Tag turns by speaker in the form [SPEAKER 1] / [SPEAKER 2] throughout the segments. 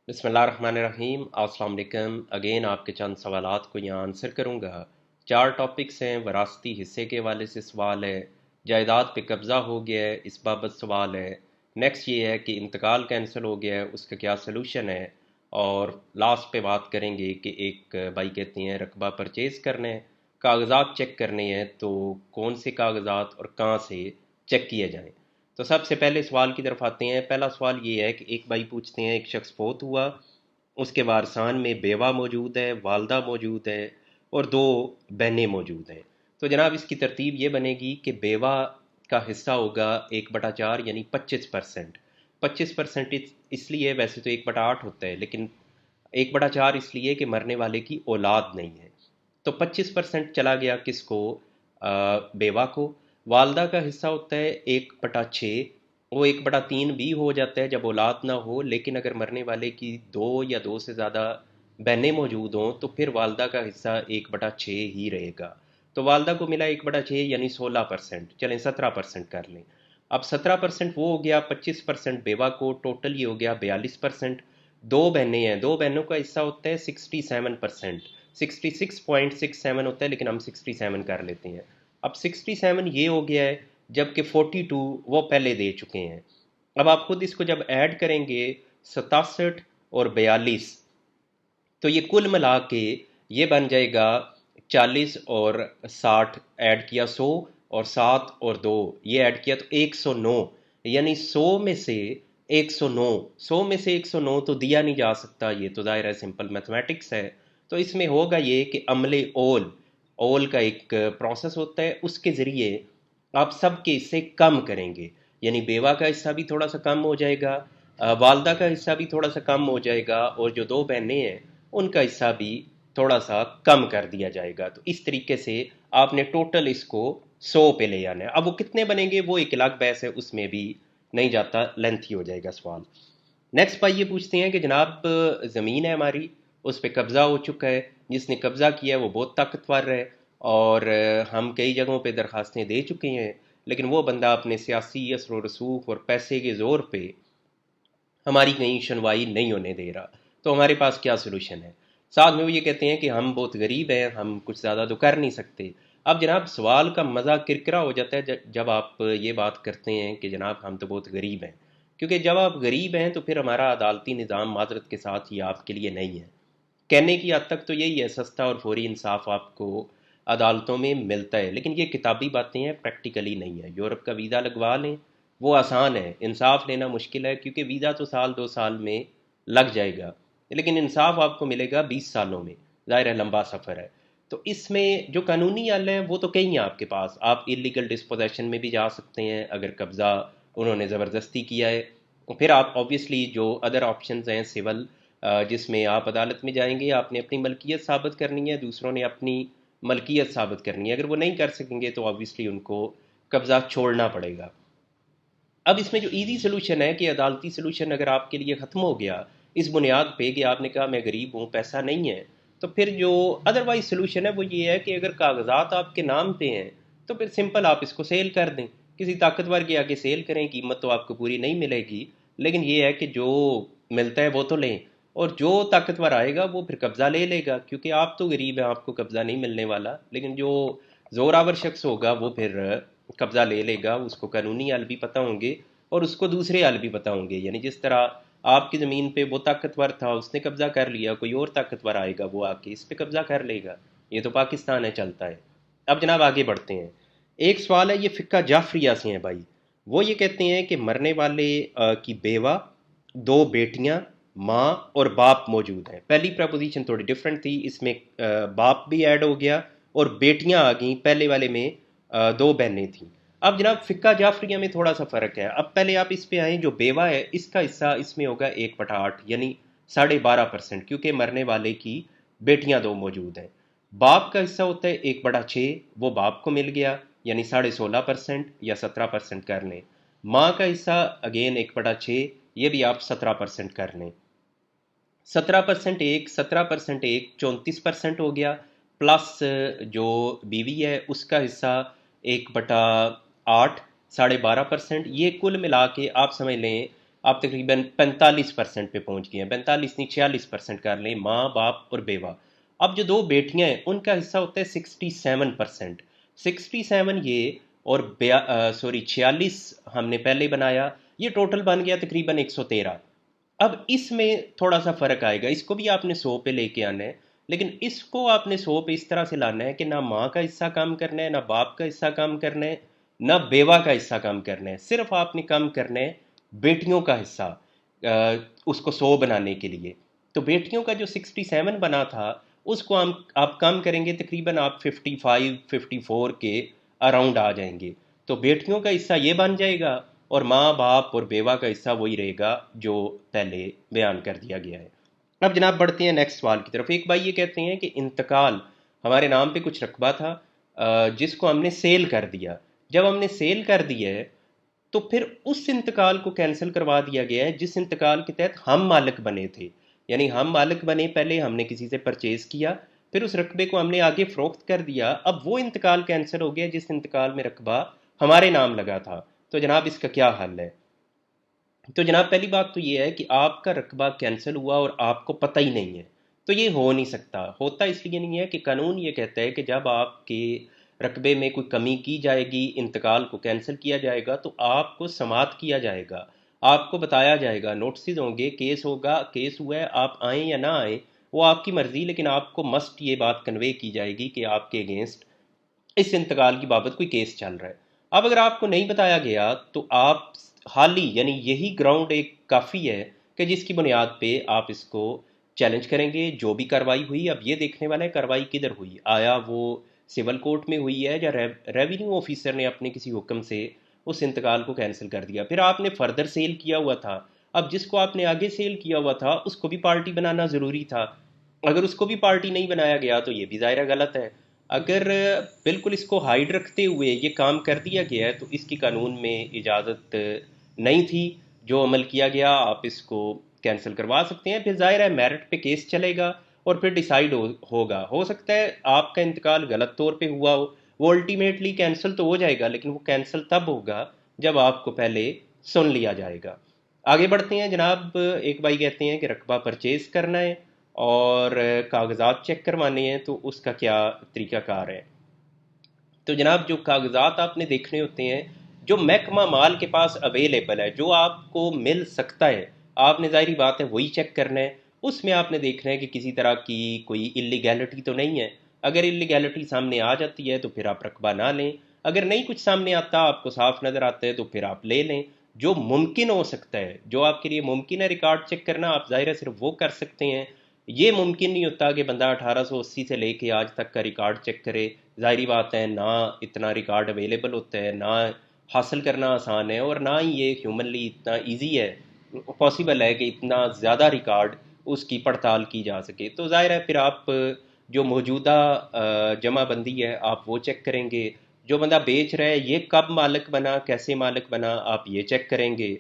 [SPEAKER 1] बिस्मिल्लाहिर्रहमानिर्रहीम। अस्सलाम वालेकुम। अगेन आपके चंद सवालात को यहाँ आंसर करूँगा। 4 टॉपिक्स हैं। वरासती हिस्से के हवाले से सवाल है, जायदाद पे कब्ज़ा हो गया है इस बाबत सवाल है, नेक्स्ट ये है कि इंतकाल कैंसिल हो गया है उसका क्या सलूशन है, और लास्ट पे बात करेंगे कि एक भाई कहते हैं रकबा परचेज़ करने हैं, कागज़ात चेक करने हैं, तो कौन से कागज़ात और कहाँ से चेक किए जाएँ। तो सबसे पहले सवाल की तरफ आते हैं। पहला सवाल ये है कि एक भाई पूछते हैं एक शख्स फौत हुआ, उसके वारसान में बेवा मौजूद है, वालदा मौजूद है और 2 बहनें मौजूद हैं। तो जनाब इसकी तरतीब ये बनेगी कि बेवा का हिस्सा होगा 1/4 यानी 25%। 25% इसलिए, वैसे तो 1/8 होता है, लेकिन 1/4 इसलिए कि मरने वाले की औलाद नहीं है। तो 25% चला गया किसको? बेवा को। वालदा का हिस्सा होता है 1/6। वो 1/3 भी हो जाता है जब औलाद ना हो, लेकिन अगर मरने वाले की 2 या 2 से ज़्यादा बहनें मौजूद हों तो फिर वालदा का हिस्सा 1/6 ही रहेगा। तो वालदा को मिला 1/6 यानी 16%, चलें 17% कर लें। अब 17% वो हो गया, 25% बेवा को, टोटल ये हो गया 42%। 2 बहनें हैं, 2 बहनों का हिस्सा होता है 67%। 66.67 होता है, लेकिन हम 67 कर लेते हैं। अब 67 ये हो गया है, जबकि 42 वो पहले दे चुके हैं। अब आप खुद इसको जब ऐड करेंगे 67 और 42, तो ये कुल मिला के ये बन जाएगा 40 और 60 ऐड किया 100, और 7 और 2 ये ऐड किया तो 109। यानी 100 में से 109, 100 में से 109 तो दिया नहीं जा सकता, ये तो ज़ाहिर है सिंपल मैथमेटिक्स है। तो इसमें होगा ये कि अमले ओल, ओल का एक प्रोसेस होता है, उसके ज़रिए आप सबके हिस्से कम करेंगे। यानी बेवा का हिस्सा भी थोड़ा सा कम हो जाएगा, वालदा का हिस्सा भी थोड़ा सा कम हो जाएगा, और जो 2 बहनें हैं उनका हिस्सा भी थोड़ा सा कम कर दिया जाएगा। तो इस तरीके से आपने टोटल इसको 100 पे ले आना है। अब वो कितने बनेंगे वो एक अलग बहस है, उसमें भी नहीं जाता, लेंथी हो जाएगा सवाल। नेक्स्ट भाई ये पूछते हैं कि जनाब ज़मीन है हमारी, उस पर कब्ज़ा हो चुका है, जिसने कब्ज़ा किया है वो बहुत ताकतवर है, और हम कई जगहों पे दरखास्तें दे चुके हैं, लेकिन वो बंदा अपने सियासी असर व रसूख और पैसे के ज़ोर पे हमारी कहीं सुनवाई नहीं होने दे रहा। तो हमारे पास क्या सलूशन है? साथ में वो ये कहते हैं कि हम बहुत गरीब हैं, हम कुछ ज़्यादा तो कर नहीं सकते। अब जनाब सवाल का मज़ा किरकिरा हो जाता है जब आप ये बात करते हैं कि जनाब हम तो बहुत गरीब हैं, क्योंकि जब आप गरीब हैं तो फिर हमारा अदालती निज़ाम माजरत के साथ ही आपके लिए नहीं है। कहने की हद तक तो यही है, सस्ता और फौरी इंसाफ आपको अदालतों में मिलता है, लेकिन ये किताबी बातें हैं, प्रैक्टिकली नहीं है। यूरोप का वीज़ा लगवा लें, वो आसान है, इंसाफ लेना मुश्किल है, क्योंकि वीज़ा तो साल 2 साल में लग जाएगा, लेकिन इंसाफ आपको मिलेगा 20 सालों में। ज़ाहिर है लंबा सफ़र है। तो इसमें जो कानूनी हल है वो तो कई हैं आपके पास। आप इलीगल डिस्पोजेशन में भी जा सकते हैं अगर कब्ज़ा उन्होंने ज़बरदस्ती किया है। फिर आप ऑब्वियसली जो अदर ऑप्शंस हैं सिविल, जिसमें आप अदालत में जाएंगे, आपने अपनी मलकियत साबित करनी है, दूसरों ने अपनी मलकियत साबित करनी है। अगर वो नहीं कर सकेंगे तो ऑब्वियसली उनको कब्ज़ा छोड़ना पड़ेगा। अब इसमें जो इजी सोल्यूशन है कि अदालती सोल्यूशन अगर आपके लिए ख़त्म हो गया इस बुनियाद पे कि आपने कहा मैं गरीब हूँ, पैसा नहीं है, तो फिर जो अदरवाइज सोल्यूशन है वो ये है कि अगर कागजात आपके नाम पे हैं तो फिर सिंपल आप इसको सेल कर दें, किसी ताकतवर के आगे सेल करें। कीमत तो आपको पूरी नहीं मिलेगी, लेकिन ये है कि जो मिलता है वो तो लें, और जो ताकतवर आएगा वो फिर कब्ज़ा ले लेगा, क्योंकि आप तो गरीब हैं, आपको कब्ज़ा नहीं मिलने वाला, लेकिन जो ज़ोरावर शख्स होगा वो फिर कब्ज़ा ले लेगा। उसको कानूनी हल भी पता होंगे और उसको दूसरे हल भी पता होंगे। यानी जिस तरह आपकी ज़मीन पे वो ताकतवर था, उसने कब्ज़ा कर लिया, कोई और ताकतवर आएगा वो आके इस पे कब्ज़ा कर लेगा। ये तो पाकिस्तान है, चलता है। अब जनाब आगे बढ़ते हैं। एक सवाल है, ये फ़िक्का जाफरिया से हैं भाई। वो ये कहते हैं कि मरने वाले की बेवा, 2 बेटियां, माँ और बाप मौजूद हैं। पहली प्रपोजिशन थोड़ी डिफरेंट थी, इसमें बाप भी ऐड हो गया और बेटियां आ गई, पहले वाले में 2 बहनें थीं। अब जनाब फ़िक्का जाफरिया में थोड़ा सा फ़र्क है। अब पहले आप इस पे आएँ, जो बेवा है इसका हिस्सा इसमें होगा 1/8 यानी 12.5%, क्योंकि मरने वाले की बेटियां 2 मौजूद हैं। बाप का हिस्सा होता है 1/6, वो बाप को मिल गया, यानी 16.5% या 17% कर लें। माँ का हिस्सा अगेन 1/6, ये भी आप 17% कर लें। 17% एक 34% हो गया, प्लस जो बीवी है उसका हिस्सा 1/8, 12.5%, ये कुल मिला के आप समझ लें آپ تقریباً 45% پہ پہنچ گئے ہیں، 45 نہیں 46% کر لیں، ماں باپ اور بیوہ۔ اب جو دو بیٹیاں ہیں ان کا حصہ ہوتا ہے 67%، 67 یہ اور 46 ہم نے پہلے بنایا، یہ ٹوٹل بن گیا تقریباً 113۔ اب اس میں تھوڑا سا فرق آئے گا، اس کو بھی آپ نے 100 پہ لے کے آنا ہے، لیکن اس کو آپ نے 100 پہ اس طرح سے لانا ہے کہ نہ ماں کا حصہ کم کرنا ہے، نہ باپ کا حصہ کم کرنا ہے، نہ بیوہ کا حصہ کم کرنا ہے، صرف آپ نے کم کرنا ہے بیٹیوں کا حصہ، اس کو 100 بنانے کے لیے۔ تو بیٹیوں کا جو 67 بنا تھا اس کو ہم آپ کم کریں گے، تقریباً آپ 55 54 کے اراؤنڈ آ جائیں گے۔ تو بیٹیوں کا حصہ یہ بن جائے گا، اور ماں باپ اور بیوہ کا حصہ وہی رہے گا جو پہلے بیان کر دیا گیا ہے۔ اب جناب بڑھتے ہیں نیکسٹ سوال کی طرف۔ ایک بھائی یہ کہتے ہیں کہ انتقال، ہمارے نام پہ کچھ رقبہ تھا جس کو ہم نے سیل کر دیا، جب ہم نے سیل کر دیا ہے تو پھر اس انتقال کو کینسل کروا دیا گیا ہے جس انتقال کے تحت ہم مالک بنے تھے، یعنی ہم مالک بنے، پہلے ہم نے کسی سے پرچیز کیا، پھر اس رقبے کو ہم نے آگے فروخت کر دیا، اب وہ انتقال کینسل ہو گیا جس انتقال میں رقبہ ہمارے نام لگا تھا۔ تو جناب اس کا کیا حل ہے؟ تو جناب پہلی بات تو یہ ہے کہ آپ کا رقبہ کینسل ہوا اور آپ کو پتہ ہی نہیں ہے، تو یہ ہو نہیں سکتا۔ ہوتا اس لیے نہیں ہے کہ قانون یہ کہتا ہے کہ جب آپ کے رقبے میں کوئی کمی کی جائے گی، انتقال کو کینسل کیا جائے گا، تو آپ کو سماعت کیا جائے گا، آپ کو بتایا جائے گا، نوٹسز ہوں گے، کیس ہوگا، کیس ہوا ہے، آپ آئیں یا نہ آئیں وہ آپ کی مرضی، لیکن آپ کو مسٹ یہ بات کنوے کی جائے گی کہ آپ کے اگینسٹ اس انتقال کی بابت کوئی کیس چل رہا ہے۔ اب اگر آپ کو نہیں بتایا گیا تو آپ حالی یعنی یہی گراؤنڈ ایک کافی ہے کہ جس کی بنیاد پہ آپ اس کو چیلنج کریں گے۔ جو بھی کارروائی ہوئی، اب یہ دیکھنے والا ہے کارروائی کدھر ہوئی، آیا وہ سول کورٹ میں ہوئی ہے یا ریونیو آفیسر نے اپنے کسی حکم سے اس انتقال کو کینسل کر دیا۔ پھر آپ نے فردر سیل کیا ہوا تھا، اب جس کو آپ نے آگے سیل کیا ہوا تھا اس کو بھی پارٹی بنانا ضروری تھا، اگر اس کو بھی پارٹی نہیں بنایا گیا تو یہ بھی ظاہرہ غلط ہے۔ اگر بالکل اس کو ہائیڈ رکھتے ہوئے یہ کام کر دیا گیا ہے تو اس کی قانون میں اجازت نہیں تھی، جو عمل کیا گیا آپ اس کو کینسل کروا سکتے ہیں۔ پھر ظاہر ہے میرٹ پہ کیس چلے گا اور پھر ڈیسائیڈ ہوگا، ہو سکتا ہے آپ کا انتقال غلط طور پہ ہوا ہو، وہ الٹیمیٹلی کینسل تو ہو جائے گا لیکن وہ کینسل تب ہوگا جب آپ کو پہلے سن لیا جائے گا۔ آگے بڑھتے ہیں جناب۔ ایک بھائی کہتے ہیں کہ رقبہ پرچیز کرنا ہے اور کاغذات چیک کروانے ہیں، تو اس کا کیا طریقہ کار ہے؟ تو جناب جو کاغذات آپ نے دیکھنے ہوتے ہیں، جو محکمہ مال کے پاس اویلیبل ہے، جو آپ کو مل سکتا ہے، آپ نے ظاہری بات ہے وہی چیک کرنا ہے۔ اس میں آپ نے دیکھنا ہے کہ کسی طرح کی کوئی اللیگیلٹی تو نہیں ہے، اگر اللیگیلٹی سامنے آ جاتی ہے تو پھر آپ رقبہ نہ لیں، اگر نہیں کچھ سامنے آتا، آپ کو صاف نظر آتا ہے تو پھر آپ لے لیں۔ جو ممکن ہو سکتا ہے، جو آپ کے لیے ممکن ہے ریکارڈ چیک کرنا، آپ ظاہر ہے صرف وہ کر سکتے ہیں۔ یہ ممکن نہیں ہوتا کہ بندہ 1880 سے لے کے آج تک کا ریکارڈ چیک کرے، ظاہری بات ہے نہ اتنا ریکارڈ اویلیبل ہوتا ہے، نہ حاصل کرنا آسان ہے، اور نہ ہی یہ ہیومنلی اتنا ایزی ہے، پاسبل ہے کہ اتنا زیادہ ریکارڈ اس کی پڑتال کی جا سکے۔ تو ظاہر ہے پھر آپ جو موجودہ جمع بندی ہے آپ وہ چیک کریں گے، جو بندہ بیچ رہا ہے یہ کب مالک بنا، کیسے مالک بنا، آپ یہ چیک کریں گے۔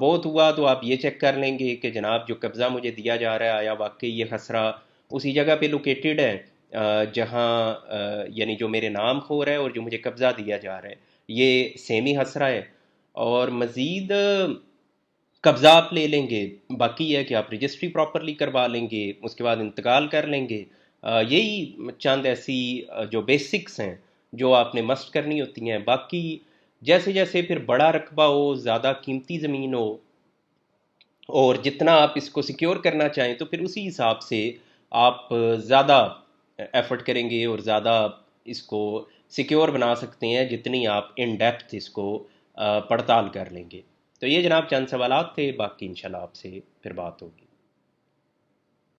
[SPEAKER 1] بہت ہوا تو آپ یہ چیک کر لیں گے کہ جناب جو قبضہ مجھے دیا جا رہا ہے آیا واقعی یہ خسرہ اسی جگہ پہ لوکیٹڈ ہے جہاں یعنی جو میرے نام ہو رہا ہے اور جو مجھے قبضہ دیا جا رہا ہے یہ سیم ہی خسرہ ہے، اور مزید قبضہ آپ لے لیں گے، باقی ہے کہ آپ رجسٹری پراپرلی کروا لیں گے، اس کے بعد انتقال کر لیں گے۔ یہی چند ایسی جو بیسکس ہیں جو آپ نے مسٹ کرنی ہوتی ہیں۔ باقی جیسے جیسے پھر بڑا رقبہ ہو، زیادہ قیمتی زمین ہو، اور جتنا آپ اس کو سیکیور کرنا چاہیں تو پھر اسی حساب سے آپ زیادہ ایفرٹ کریں گے اور زیادہ اس کو سیکیور بنا سکتے ہیں جتنی آپ ان ڈیپتھ اس کو پڑتال کر لیں گے۔ تو یہ جناب چند سوالات تھے، باقی انشاءاللہ آپ سے پھر بات ہوگی۔